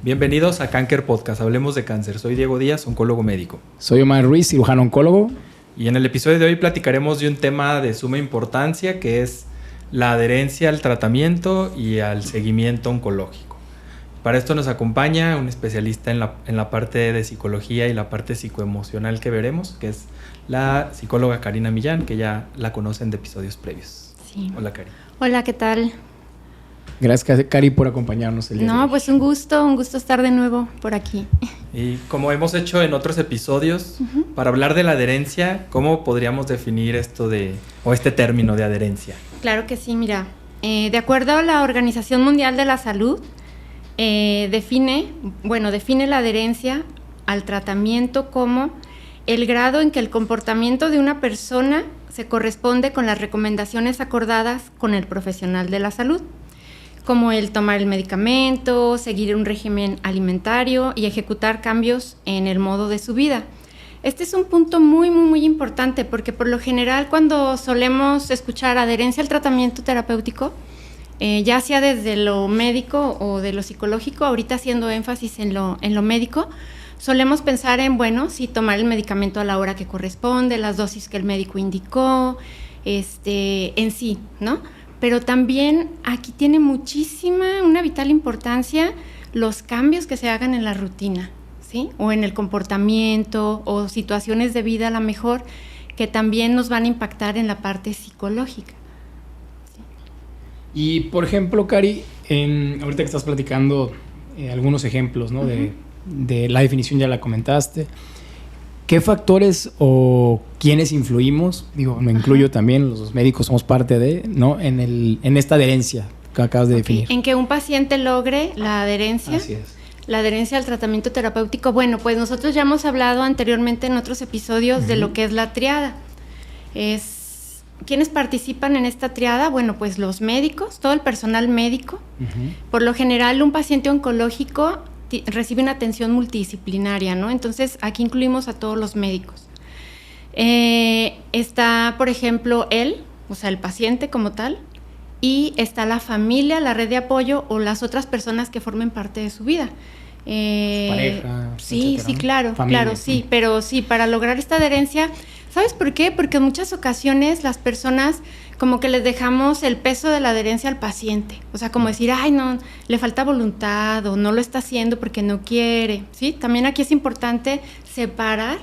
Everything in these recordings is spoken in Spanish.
Bienvenidos a Cáncer Podcast, hablemos de cáncer. Soy Diego Díaz, oncólogo médico. Soy Omar Ruiz, cirujano oncólogo. Y en el episodio de hoy platicaremos de un tema de suma importancia que es la adherencia al tratamiento y al seguimiento oncológico. Para esto nos acompaña un especialista en la parte de psicología y la parte psicoemocional que veremos, que es la psicóloga Karina Millán, que ya la conocen de episodios previos. Sí. Hola, Cari. Hola, ¿qué tal? Gracias, Cari, por acompañarnos el día de hoy. Pues un gusto estar de nuevo por aquí. Y como hemos hecho en otros episodios, para hablar de la adherencia, ¿cómo podríamos definir este término de adherencia? Claro que sí, mira, de acuerdo a la Organización Mundial de la Salud, define la adherencia al tratamiento como el grado en que el comportamiento de una persona se corresponde con las recomendaciones acordadas con el profesional de la salud, como el tomar el medicamento, seguir un régimen alimentario y ejecutar cambios en el modo de su vida. Este es un punto muy, muy, muy importante porque por lo general cuando solemos escuchar adherencia al tratamiento terapéutico, ya sea desde lo médico o de lo psicológico, ahorita haciendo énfasis en lo médico, solemos pensar en, sí, tomar el medicamento a la hora que corresponde, las dosis que el médico indicó, en sí, ¿no? Pero también aquí tiene una vital importancia los cambios que se hagan en la rutina, ¿sí? O en el comportamiento o situaciones de vida a lo mejor que también nos van a impactar en la parte psicológica. ¿Sí? Y por ejemplo, Cari, ahorita que estás platicando algunos ejemplos, ¿no? De la definición ya la comentaste. ¿Qué factores o quiénes influimos? Digo, me incluyo también, los médicos somos parte de, ¿no? En esta adherencia que acabas de definir. En que un paciente logre la adherencia. Así es. La adherencia al tratamiento terapéutico. Bueno, pues nosotros ya hemos hablado anteriormente en otros episodios de lo que es la triada. ¿Quiénes participan en esta triada? Bueno, pues los médicos, todo el personal médico. Por lo general, un paciente oncológico recibe una atención multidisciplinaria, ¿no? Entonces, aquí incluimos a todos los médicos. Está, por ejemplo, el paciente como tal, y está la familia, la red de apoyo o las otras personas que formen parte de su vida. Su pareja, sí, etcétera, sí, ¿no? claro, Familia, claro, sí, pero sí, para lograr esta adherencia, ¿sabes por qué? Porque en muchas ocasiones las personas como que les dejamos el peso de la adherencia al paciente, o sea, como decir, ay, no, le falta voluntad o no lo está haciendo porque no quiere, ¿sí? También aquí es importante separar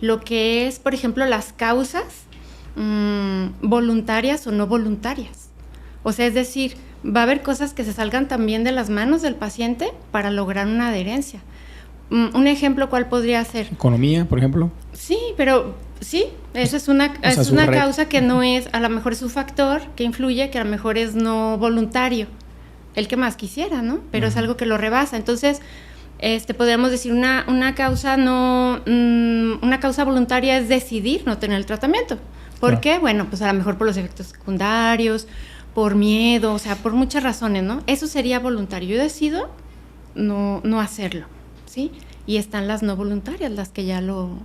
lo que es, por ejemplo, las causas voluntarias o no voluntarias. O sea, es decir, va a haber cosas que se salgan también de las manos del paciente para lograr una adherencia. Un ejemplo, ¿cuál podría ser? ¿Economía, por ejemplo? Sí, pero sí, esa es una causa que no es, a lo mejor es un factor que influye, que a lo mejor es no voluntario, el que más quisiera, ¿no? Pero es algo que lo rebasa. Entonces, podríamos decir una causa una causa voluntaria es decidir no tener el tratamiento. ¿Por qué? Bueno, pues a lo mejor por los efectos secundarios, por miedo, o sea, por muchas razones, ¿no? Eso sería voluntario. Yo decido no hacerlo, ¿sí? Y están las no voluntarias, las que ya lo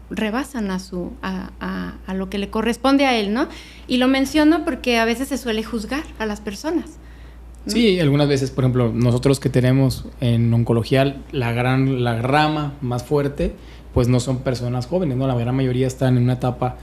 rebasan a lo que le corresponde a él, ¿no? Y lo menciono porque a veces se suele juzgar a las personas, ¿no? Sí, algunas veces, por ejemplo, nosotros que tenemos en oncología la rama más fuerte, pues no son personas jóvenes, ¿no? La gran mayoría están en una etapa,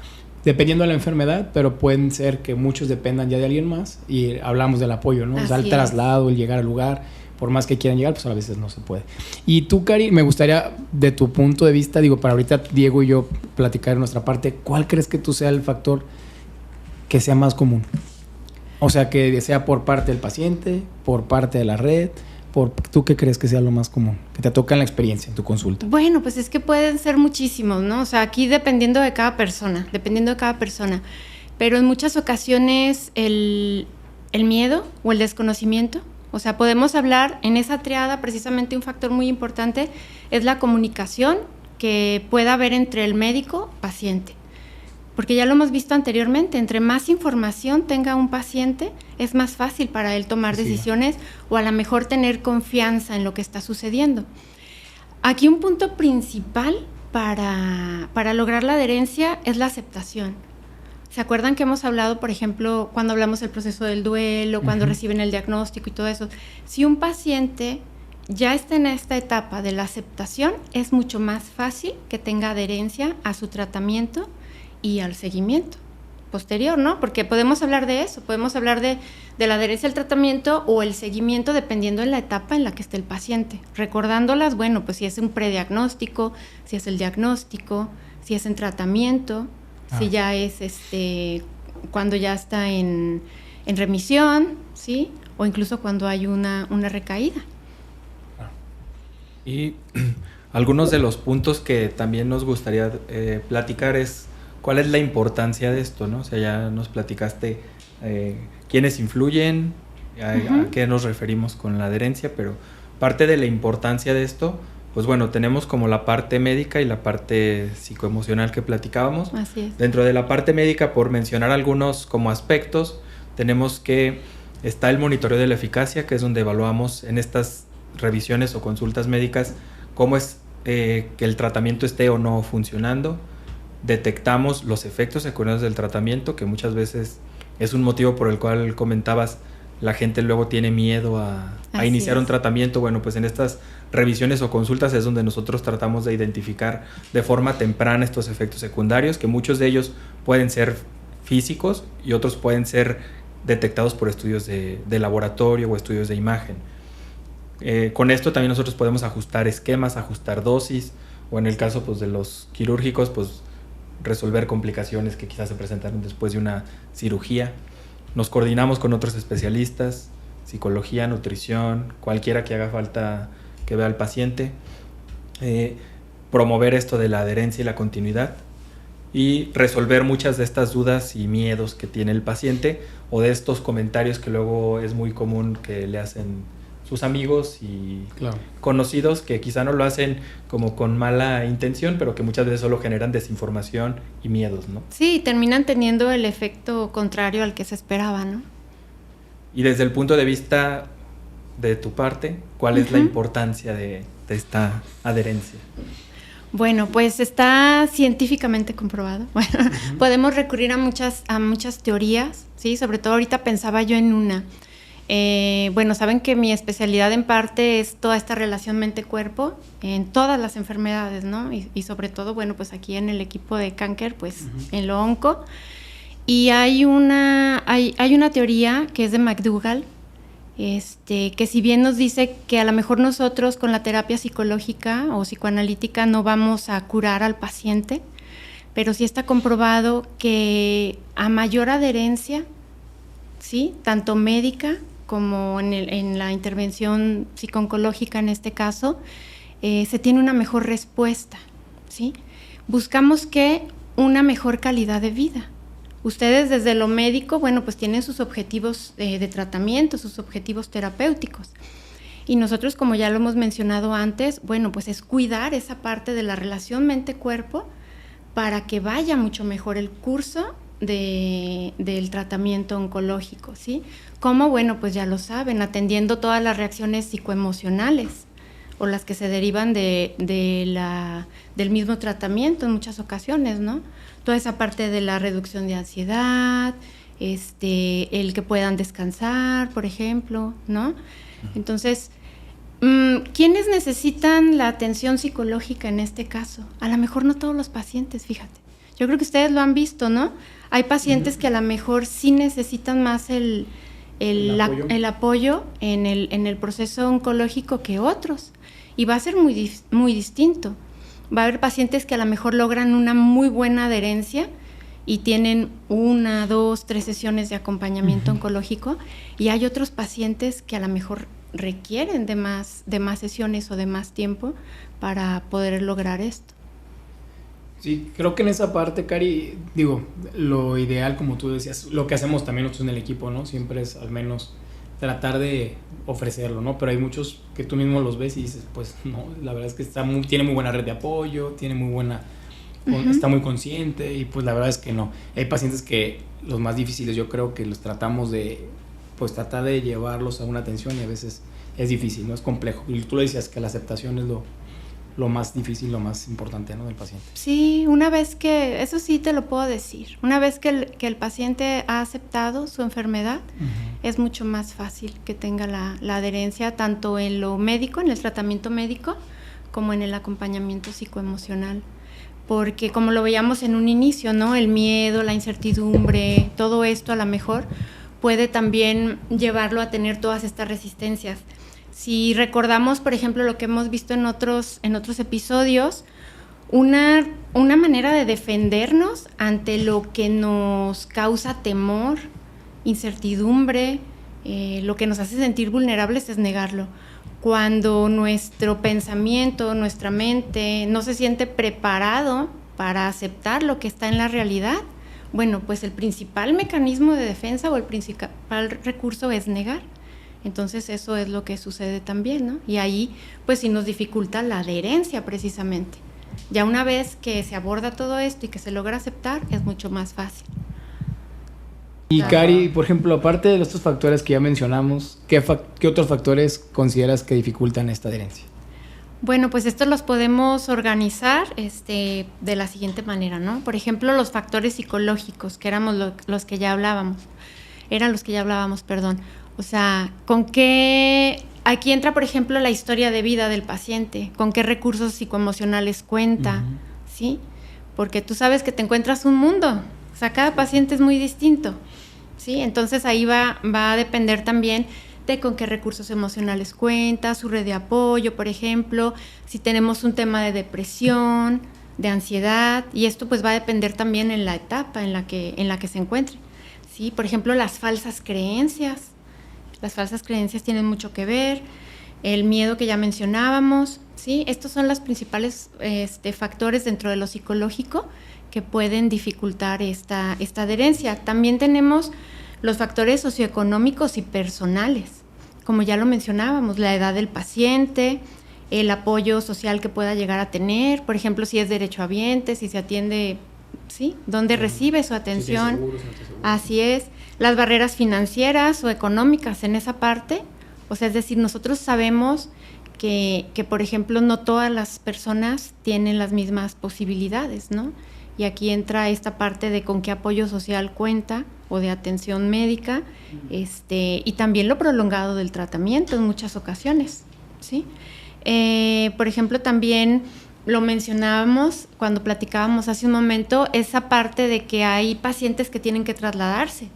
dependiendo de la enfermedad, pero pueden ser que muchos dependan ya de alguien más y hablamos del apoyo, ¿no? O sea, el traslado, el llegar al lugar, por más que quieran llegar, pues a veces no se puede. Y tú, Cari, me gustaría, de tu punto de vista, para ahorita Diego y yo platicar en nuestra parte, ¿cuál crees que tú sea el factor que sea más común? O sea, que sea por parte del paciente, por parte de la red, ¿tú qué crees que sea lo más común? Que te toca en la experiencia, en tu consulta. Bueno, pues es que pueden ser muchísimos, ¿no? O sea, aquí dependiendo de cada persona. Pero en muchas ocasiones el miedo o el desconocimiento. O sea, podemos hablar en esa triada, precisamente un factor muy importante es la comunicación que pueda haber entre el médico y paciente. Porque ya lo hemos visto anteriormente, entre más información tenga un paciente, es más fácil para él tomar decisiones o a lo mejor tener confianza en lo que está sucediendo. Aquí un punto principal para lograr la adherencia es la aceptación. ¿Se acuerdan que hemos hablado, por ejemplo, cuando hablamos del proceso del duelo, cuando reciben el diagnóstico y todo eso? Si un paciente ya está en esta etapa de la aceptación, es mucho más fácil que tenga adherencia a su tratamiento y al seguimiento posterior, ¿no? Porque podemos hablar de eso, podemos hablar de la adherencia al tratamiento o el seguimiento dependiendo de la etapa en la que esté el paciente. Recordándolas, bueno, pues si es un prediagnóstico, si es el diagnóstico, si es en tratamiento, si ya es cuando ya está en remisión, ¿sí? O incluso cuando hay una recaída. Y algunos de los puntos que también nos gustaría platicar es cuál es la importancia de esto, ¿no? O sea, ya nos platicaste quiénes influyen, a qué nos referimos con la adherencia, pero parte de la importancia de esto, pues bueno, tenemos como la parte médica y la parte psicoemocional que platicábamos. Así es. Dentro de la parte médica, por mencionar algunos como aspectos, tenemos que está el monitoreo de la eficacia, que es donde evaluamos en estas revisiones o consultas médicas cómo es que el tratamiento esté o no funcionando. Detectamos los efectos secundarios del tratamiento, que muchas veces es un motivo por el cual comentabas, la gente luego tiene miedo a iniciar un tratamiento. Bueno, pues en estas revisiones o consultas es donde nosotros tratamos de identificar de forma temprana estos efectos secundarios, que muchos de ellos pueden ser físicos y otros pueden ser detectados por estudios de laboratorio o estudios de imagen. Con esto también nosotros podemos ajustar esquemas, ajustar dosis, o en el caso pues, de los quirúrgicos, pues resolver complicaciones que quizás se presentaron después de una cirugía. Nos coordinamos con otros especialistas, psicología, nutrición, cualquiera que haga falta que vea al paciente, promover esto de la adherencia y la continuidad y resolver muchas de estas dudas y miedos que tiene el paciente o de estos comentarios que luego es muy común que le hacen sus amigos y conocidos, que quizá no lo hacen como con mala intención, pero que muchas veces solo generan desinformación y miedos, ¿no? Sí, terminan teniendo el efecto contrario al que se esperaba, ¿no? Y desde el punto de vista de tu parte, ¿cuál es la importancia de esta adherencia? Bueno, pues está científicamente comprobado. Bueno, podemos recurrir a muchas teorías, ¿sí? Sobre todo ahorita pensaba yo en una. Bueno, saben que mi especialidad en parte es toda esta relación mente-cuerpo en todas las enfermedades, ¿no? Y sobre todo, bueno, pues aquí en el equipo de cáncer, pues en lo onco. Y hay una teoría que es de McDougall, que si bien nos dice que a lo mejor nosotros con la terapia psicológica o psicoanalítica no vamos a curar al paciente, pero sí está comprobado que a mayor adherencia, ¿sí? Tanto médica como en la intervención psicooncológica en este caso, se tiene una mejor respuesta, ¿sí? Buscamos que una mejor calidad de vida. Ustedes desde lo médico, bueno, pues tienen sus objetivos de tratamiento, sus objetivos terapéuticos. Y nosotros, como ya lo hemos mencionado antes, bueno, pues es cuidar esa parte de la relación mente-cuerpo para que vaya mucho mejor el curso del tratamiento oncológico, ¿sí? ¿Cómo? Bueno, pues ya lo saben, atendiendo todas las reacciones psicoemocionales o las que se derivan del mismo tratamiento en muchas ocasiones, ¿no? Toda esa parte de la reducción de ansiedad, el que puedan descansar, por ejemplo, ¿no? Entonces, ¿quiénes necesitan la atención psicológica en este caso? A lo mejor no todos los pacientes, fíjate. Yo creo que ustedes lo han visto, ¿no? Hay pacientes que a lo mejor sí necesitan más el apoyo en el proceso oncológico que otros. Y va a ser muy, muy distinto. Va a haber pacientes que a lo mejor logran una muy buena adherencia y tienen 1, 2, 3 sesiones de acompañamiento oncológico, y hay otros pacientes que a lo mejor requieren de más sesiones o de más tiempo para poder lograr esto. Sí, creo que en esa parte, Cari, digo, lo ideal, como tú decías, lo que hacemos también nosotros en el equipo, ¿no? Siempre es al menos tratar de ofrecerlo, ¿no? Pero hay muchos que tú mismo los ves y dices, pues no, la verdad es que tiene muy buena red de apoyo, tiene muy buena, está muy consciente, y pues la verdad es que no. Hay pacientes que los más difíciles yo creo que los tratamos de, pues tratar de llevarlos a una atención, y a veces es difícil, ¿no? Es complejo. Y tú le decías que la aceptación es lo más difícil, lo más importante, ¿no?, del paciente. Sí, una vez que, eso sí te lo puedo decir, una vez que el paciente ha aceptado su enfermedad, es mucho más fácil que tenga la adherencia, tanto en lo médico, en el tratamiento médico, como en el acompañamiento psicoemocional. Porque como lo veíamos en un inicio, ¿no?, el miedo, la incertidumbre, todo esto a lo mejor puede también llevarlo a tener todas estas resistencias. Si recordamos, por ejemplo, lo que hemos visto en otros episodios, una manera de defendernos ante lo que nos causa temor, incertidumbre, lo que nos hace sentir vulnerables es negarlo. Cuando nuestro pensamiento, nuestra mente no se siente preparado para aceptar lo que está en la realidad, bueno, pues el principal mecanismo de defensa o el principal recurso es negar. Entonces eso es lo que sucede también, ¿no? Y ahí pues sí nos dificulta la adherencia precisamente. Ya una vez que se aborda todo esto y que se logra aceptar, es mucho más fácil. Y Cari, por ejemplo, aparte de estos factores que ya mencionamos, ¿qué otros factores consideras que dificultan esta adherencia? Bueno, pues estos los podemos organizar de la siguiente manera, ¿no? Por ejemplo, los factores psicológicos, que éramos los que ya hablábamos. O sea, aquí entra, por ejemplo, la historia de vida del paciente, con qué recursos psicoemocionales cuenta, ¿sí? Porque tú sabes que te encuentras un mundo, o sea, cada paciente es muy distinto, ¿sí? Entonces ahí va a depender también de con qué recursos emocionales cuenta, su red de apoyo, por ejemplo, si tenemos un tema de depresión, de ansiedad, y esto pues va a depender también en la etapa en la que se encuentre, ¿sí? Por ejemplo, las falsas creencias. Las falsas creencias tienen mucho que ver, el miedo que ya mencionábamos, ¿sí? Estos son los principales factores dentro de lo psicológico que pueden dificultar esta adherencia. También tenemos los factores socioeconómicos y personales, como ya lo mencionábamos, la edad del paciente, el apoyo social que pueda llegar a tener, por ejemplo, si es derechohabiente, si se atiende, ¿sí?, dónde recibe su atención. Si seguro, si no está seguro. Así es. Las barreras financieras o económicas en esa parte, o sea, es decir, nosotros sabemos que, por ejemplo, no todas las personas tienen las mismas posibilidades, ¿no? Y aquí entra esta parte de con qué apoyo social cuenta o de atención médica, y también lo prolongado del tratamiento en muchas ocasiones, ¿sí? Por ejemplo, también lo mencionábamos cuando platicábamos hace un momento, esa parte de que hay pacientes que tienen que trasladarse.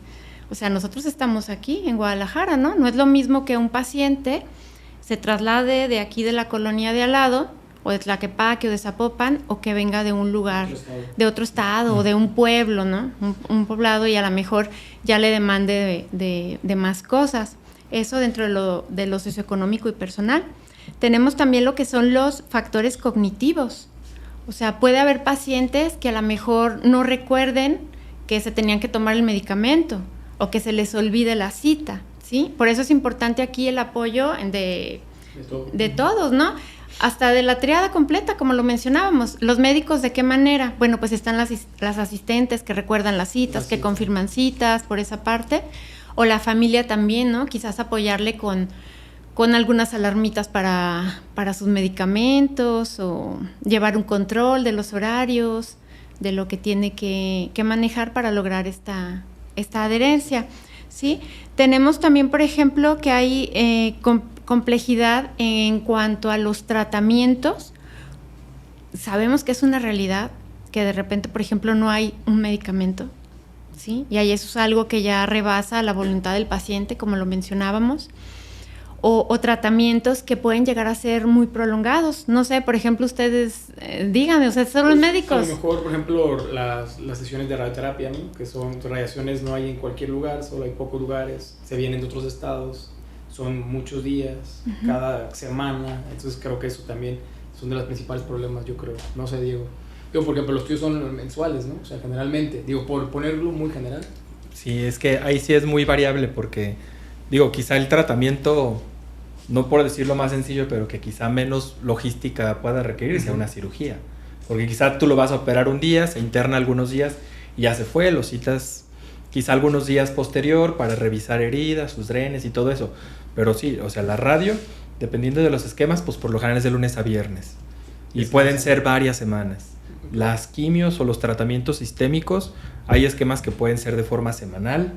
O sea, nosotros estamos aquí en Guadalajara, ¿no? No es lo mismo que un paciente se traslade de aquí de la colonia de al lado, o de Tlaquepaque o de Zapopan, o que venga de un lugar, de otro estado, o de un pueblo, ¿no? Un poblado, y a lo mejor ya le demande de más cosas. Eso dentro de lo socioeconómico y personal. Tenemos también lo que son los factores cognitivos. O sea, puede haber pacientes que a lo mejor no recuerden que se tenían que tomar el medicamento o que se les olvide la cita, ¿sí? Por eso es importante aquí el apoyo de todos, ¿no? Hasta de la triada completa, como lo mencionábamos. Los médicos, ¿de qué manera? Bueno, pues están las asistentes que recuerdan las citas, que confirman citas por esa parte, o la familia también, ¿no? Quizás apoyarle con algunas alarmitas para sus medicamentos, o llevar un control de los horarios, de lo que tiene que manejar para lograr esta adherencia, ¿sí? Tenemos también, por ejemplo, que hay complejidad en cuanto a los tratamientos. Sabemos que es una realidad que de repente, por ejemplo, no hay un medicamento, ¿sí? Y ahí eso es algo que ya rebasa la voluntad del paciente, como lo mencionábamos. O tratamientos que pueden llegar a ser muy prolongados. No sé, por ejemplo, ustedes díganme, o sea, son los médicos. A lo mejor, por ejemplo, las sesiones de radioterapia, ¿no? Que son radiaciones, no hay en cualquier lugar, solo hay pocos lugares, se vienen de otros estados, son muchos días, cada semana, entonces creo que eso también son de los principales problemas, yo creo. No sé, Diego. Digo, porque los tuyos son mensuales, ¿no? O sea, generalmente, digo, por ponerlo muy general. Sí, es que ahí sí es muy variable porque, digo, quizá el tratamiento, no por decirlo más sencillo, pero que quizá menos logística pueda requerir sea una cirugía. Porque quizá tú lo vas a operar un día, se interna algunos días y ya se fue, lo citas quizá algunos días posterior para revisar heridas, sus drenes y todo eso. Pero sí, o sea, la radio, dependiendo de los esquemas, pues por lo general es de lunes a viernes. y pueden ser varias semanas. Las quimios o los tratamientos sistémicos, hay esquemas que pueden ser de forma semanal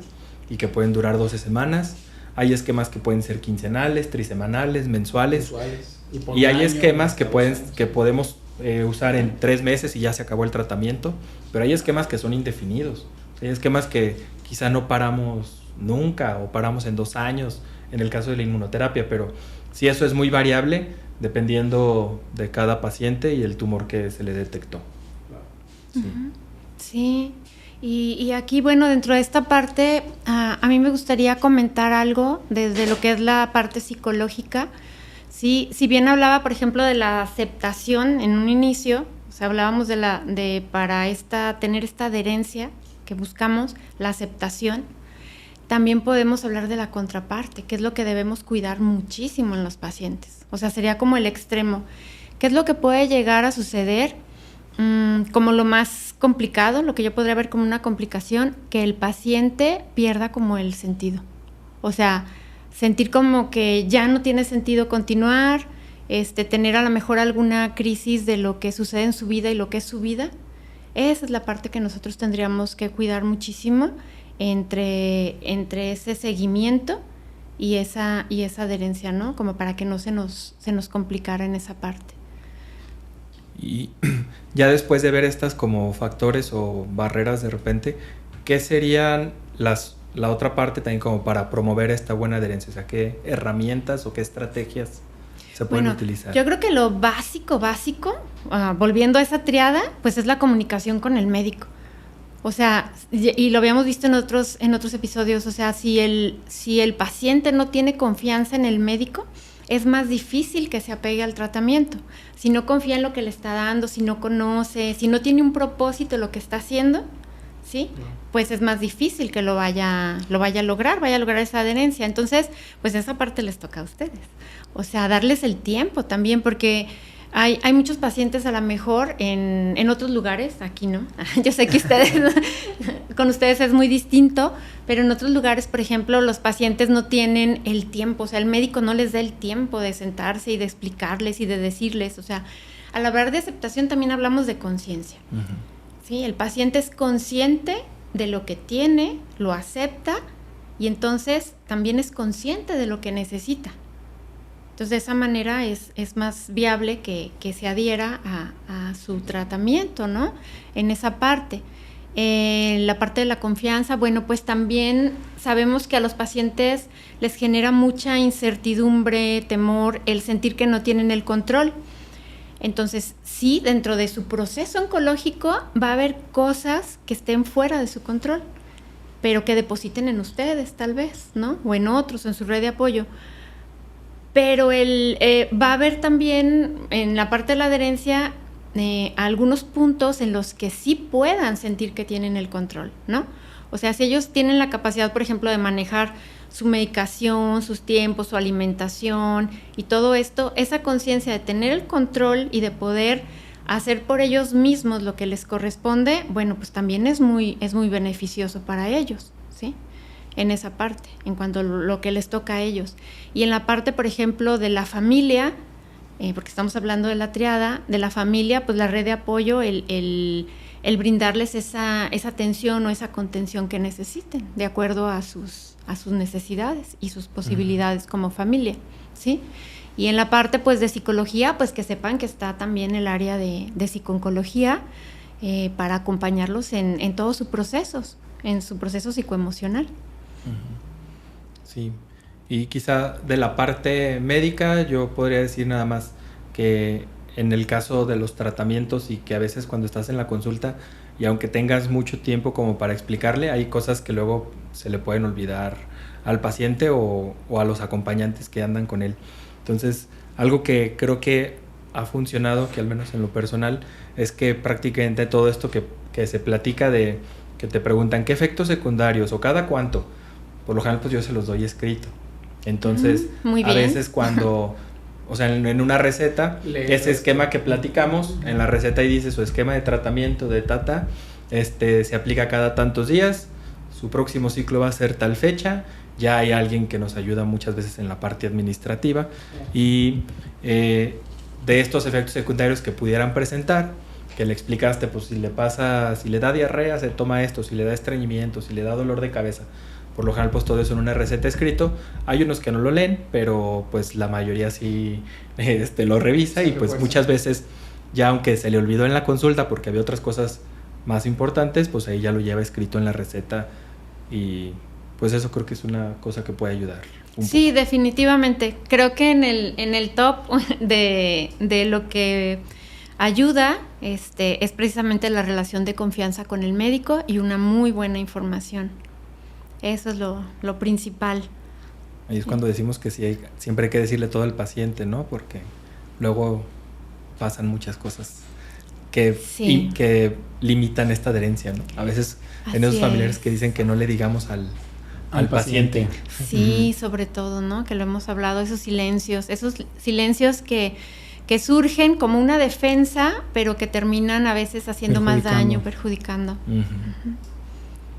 y que pueden durar 12 semanas. Hay esquemas que pueden ser quincenales, trisemanales, mensuales. Y hay esquemas que podemos usar en 3 meses y ya se acabó el tratamiento. Pero hay esquemas que son indefinidos. Hay esquemas que quizá no paramos nunca o paramos en 2 años en el caso de la inmunoterapia. Pero sí, eso es muy variable dependiendo de cada paciente y el tumor que se le detectó. Sí. Sí. Y aquí, bueno, dentro de esta parte, a mí me gustaría comentar algo desde lo que es la parte psicológica. Sí, si bien hablaba, por ejemplo, de la aceptación en un inicio, o sea, hablábamos para tener esta adherencia que buscamos, la aceptación, también podemos hablar de la contraparte, que es lo que debemos cuidar muchísimo en los pacientes. O sea, sería como el extremo. ¿Qué es lo que puede llegar a suceder? Como lo más complicado, lo que yo podría ver como una complicación, que el paciente pierda como el sentido. O sea, sentir como que ya no tiene sentido continuar, tener a lo mejor alguna crisis de lo que sucede en su vida y lo que es su vida. Esa es la parte que nosotros tendríamos que cuidar muchísimo entre ese seguimiento y esa adherencia, ¿no? Como para que no se nos complicara en esa parte. Y ya después de ver estas como factores o barreras de repente, ¿qué serían la otra parte también como para promover esta buena adherencia? O sea, ¿qué herramientas o qué estrategias se pueden utilizar? Yo creo que lo básico, volviendo a esa triada, pues es la comunicación con el médico. O sea, y lo habíamos visto en otros episodios, o sea, si el paciente no tiene confianza en el médico, es más difícil que se apegue al tratamiento. Si no confía en lo que le está dando, si no conoce, si no tiene un propósito lo que está haciendo, ¿sí? Pues es más difícil que lo vaya a lograr esa adherencia. Entonces, pues esa parte les toca a ustedes. O sea, darles el tiempo también, porque hay muchos pacientes a lo mejor en otros lugares, aquí no. Yo sé que con ustedes es muy distinto, pero en otros lugares, por ejemplo, los pacientes no tienen el tiempo, o sea, el médico no les da el tiempo de sentarse y de explicarles y de decirles. O sea, al hablar de aceptación también hablamos de conciencia. Uh-huh. ¿Sí? El paciente es consciente de lo que tiene, lo acepta y entonces también es consciente de lo que necesita. Entonces, de esa manera es más viable que se adhiera a su tratamiento, ¿no? En esa parte. La parte de la confianza, bueno, pues también sabemos que a los pacientes les genera mucha incertidumbre, temor, el sentir que no tienen el control. Entonces, sí, dentro de su proceso oncológico va a haber cosas que estén fuera de su control, pero que depositen en ustedes, tal vez, ¿no? O en otros, en su red de apoyo. Pero va a haber también en la parte de la adherencia algunos puntos en los que sí puedan sentir que tienen el control, ¿no? O sea, si ellos tienen la capacidad, por ejemplo, de manejar su medicación, sus tiempos, su alimentación y todo esto, esa conciencia de tener el control y de poder hacer por ellos mismos lo que les corresponde, bueno, pues también es muy beneficioso para ellos, ¿sí? En esa parte, en cuanto a lo que les toca a ellos. Y en la parte, por ejemplo, de la familia, porque estamos hablando de la triada, de la familia, pues la red de apoyo, el brindarles esa atención o esa contención que necesiten, de acuerdo a sus necesidades y sus posibilidades como familia, ¿sí? Y en la parte, pues, de psicología, pues que sepan que está también el área de psico-oncología para acompañarlos en todos sus procesos, en su proceso psicoemocional. Sí, y quizá de la parte médica yo podría decir nada más que en el caso de los tratamientos y que a veces cuando estás en la consulta y aunque tengas mucho tiempo como para explicarle, hay cosas que luego se le pueden olvidar al paciente o a los acompañantes que andan con él. Entonces, algo que creo que ha funcionado, que al menos en lo personal, es que prácticamente todo esto que se platica de que te preguntan qué efectos secundarios o cada cuánto, por lo general pues yo se los doy escrito. Entonces, a veces cuando, o sea, en una receta, ese esquema que platicamos, en la receta ahí dice su esquema de tratamiento de tata, se aplica cada tantos días, su próximo ciclo va a ser tal fecha, ya hay alguien que nos ayuda muchas veces en la parte administrativa y de estos efectos secundarios que pudieran presentar, que le explicaste, pues si le da diarrea, se toma esto, si le da estreñimiento, si le da dolor de cabeza. Por lo general, pues todo eso en una receta escrito. Hay unos que no lo leen, pero pues la mayoría sí lo revisa y pues muchas veces, ya aunque se le olvidó en la consulta porque había otras cosas más importantes, pues ahí ya lo lleva escrito en la receta y pues eso creo que es una cosa que puede ayudar. Sí, definitivamente. Creo que en el top de lo que ayuda es precisamente la relación de confianza con el médico y una muy buena información. Eso es lo principal. Ahí es cuando decimos que sí siempre hay que decirle todo al paciente, ¿no? Porque luego pasan muchas cosas que limitan esta adherencia, ¿no? A veces hay esos familiares que dicen que no le digamos al paciente. Sí, sobre todo, ¿no? Que lo hemos hablado, esos silencios que surgen como una defensa, pero que terminan a veces haciendo más daño, perjudicando.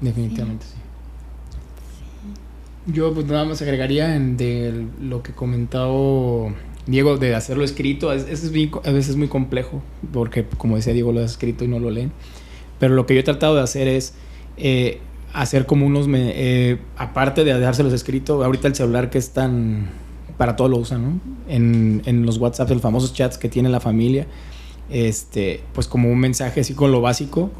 Definitivamente, sí. Yo pues nada más agregaría de lo que comentaba Diego de hacerlo escrito. A veces es muy complejo porque, como decía Diego, lo has escrito y no lo leen. Pero lo que yo he tratado de hacer es hacer como unos... aparte de dejárselos escrito, ahorita el celular que es tan... para todo lo usan, ¿no? En los WhatsApp, los famosos chats que tiene la familia, pues como un mensaje así con lo básico,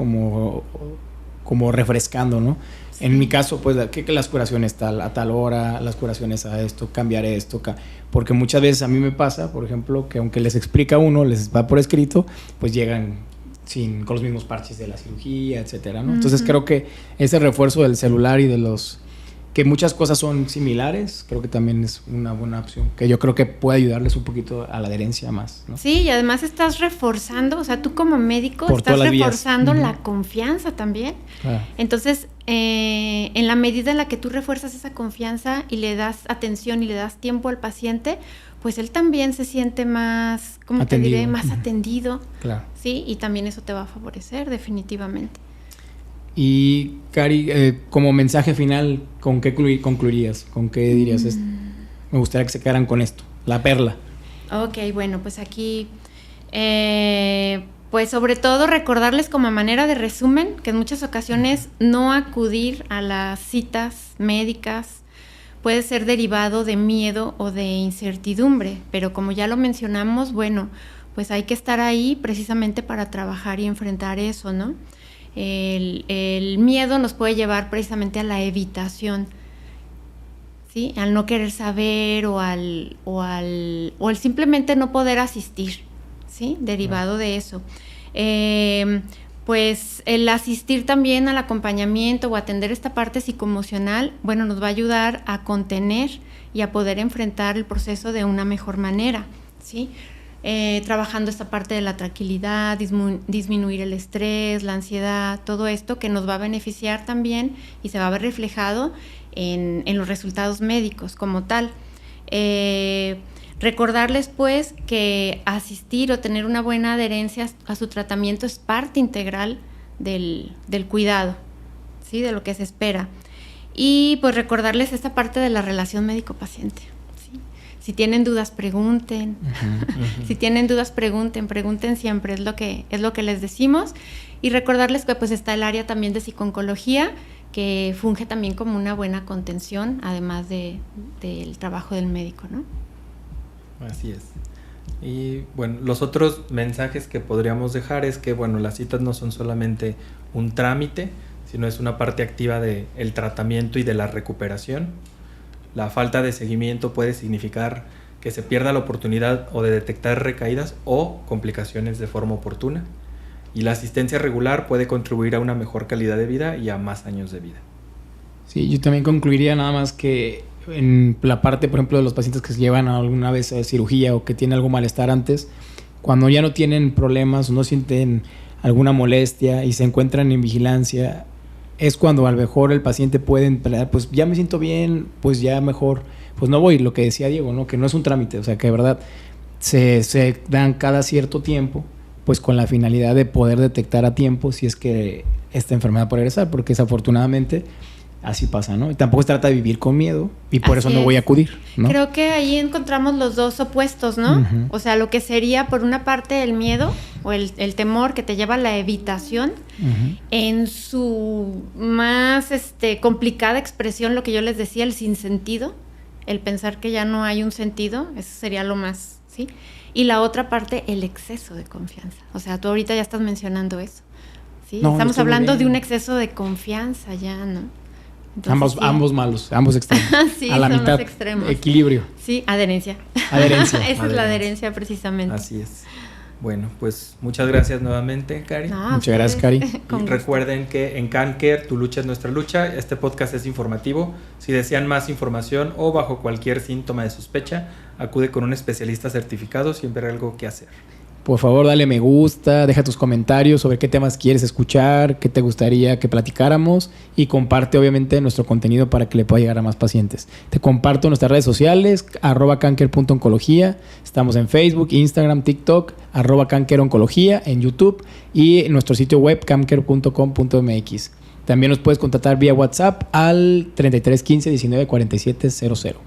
como refrescando, ¿no? Sí. En mi caso, pues, que las curaciones a tal hora, las curaciones a esto, cambiar esto, porque muchas veces a mí me pasa, por ejemplo, que aunque les explica uno, les va por escrito, pues llegan con los mismos parches de la cirugía, etcétera, ¿no? Entonces creo que ese refuerzo del celular y de que muchas cosas son similares, creo que también es una buena opción, que yo creo que puede ayudarles un poquito a la adherencia más, ¿no? Sí, y además estás reforzando, o sea, tú como médico estás reforzando la confianza también. Entonces, en la medida en la que tú refuerzas esa confianza y le das atención y le das tiempo al paciente, pues él también se siente más, ¿cómo atendido. Te diré? Más atendido. Claro. Sí, y también eso te va a favorecer definitivamente. Y Cari, como mensaje final, ¿con qué concluirías? ¿Con qué dirías? Me gustaría que se quedaran con esto, la perla. Ok, bueno, pues aquí, pues sobre todo recordarles como manera de resumen que en muchas ocasiones no acudir a las citas médicas puede ser derivado de miedo o de incertidumbre, pero como ya lo mencionamos, bueno, pues hay que estar ahí precisamente para trabajar y enfrentar eso, ¿no? El miedo nos puede llevar precisamente a la evitación, ¿sí? Al no querer saber o al simplemente no poder asistir, ¿sí? Derivado de eso. Pues el asistir también al acompañamiento o atender esta parte psicoemocional, bueno, nos va a ayudar a contener y a poder enfrentar el proceso de una mejor manera, ¿sí? Trabajando esta parte de la tranquilidad, disminuir el estrés, la ansiedad, todo esto que nos va a beneficiar también y se va a ver reflejado en los resultados médicos como tal. Recordarles pues que asistir o tener una buena adherencia a su tratamiento es parte integral del cuidado, ¿sí? De lo que se espera. Y pues recordarles esta parte de la relación médico-paciente. Si tienen dudas, pregunten. Si tienen dudas, pregunten siempre, es lo que les decimos. Y recordarles que pues está el área también de psico-oncología, que funge también como una buena contención, además del trabajo del médico, ¿no? Así es. Y bueno, los otros mensajes que podríamos dejar es que, bueno, las citas no son solamente un trámite, sino es una parte activa del tratamiento y de la recuperación. La falta de seguimiento puede significar que se pierda la oportunidad o de detectar recaídas o complicaciones de forma oportuna. Y la asistencia regular puede contribuir a una mejor calidad de vida y a más años de vida. Sí, yo también concluiría nada más que en la parte, por ejemplo, de los pacientes que se llevan alguna vez a cirugía o que tienen algún malestar antes, cuando ya no tienen problemas o no sienten alguna molestia y se encuentran en vigilancia, es cuando a lo mejor el paciente puede emplear, pues ya me siento bien, pues ya mejor, pues no voy, lo que decía Diego, ¿no? Que no es un trámite, o sea que de verdad se dan cada cierto tiempo, pues con la finalidad de poder detectar a tiempo si es que esta enfermedad puede regresar, porque desafortunadamente así pasa, ¿no? Y tampoco se trata de vivir con miedo y por Así eso no es. voy a acudir, ¿no? Creo que ahí encontramos los dos opuestos, ¿no? Ujú. O sea, lo que sería por una parte el miedo o el temor que te lleva a la evitación, Ujú. en su más complicada expresión, lo que yo les decía, el sinsentido, el pensar que ya no hay un sentido, eso sería lo más, ¿sí? Y la otra parte, el exceso de confianza. O sea, tú ahorita ya estás mencionando eso, ¿sí? No, Estamos estoy muy hablando de bien. un exceso de confianza ya, ¿no? Entonces, sí. Ambos malos, ambos extremos. Sí, a la son los mitad, extremos. equilibrio. Sí, adherencia. Adherencia. Esa es la adherencia precisamente. Así es. Bueno, pues muchas gracias nuevamente, Cari. No, Muchas gracias, Cari. Con Y gusto. recuerden que en CanCare, tu lucha es nuestra lucha. Este podcast es informativo. Si desean más información o bajo cualquier síntoma de sospecha, acude con un especialista certificado. Siempre hay algo que hacer. Por favor, dale me gusta, deja tus comentarios sobre qué temas quieres escuchar, qué te gustaría que platicáramos y comparte obviamente nuestro contenido para que le pueda llegar a más pacientes. Te comparto nuestras redes sociales, @canker.oncología. Estamos en Facebook, Instagram, TikTok, @cankeroncología, en YouTube y en nuestro sitio web canker.com.mx. También nos puedes contactar vía WhatsApp al 33 15 19 47 00.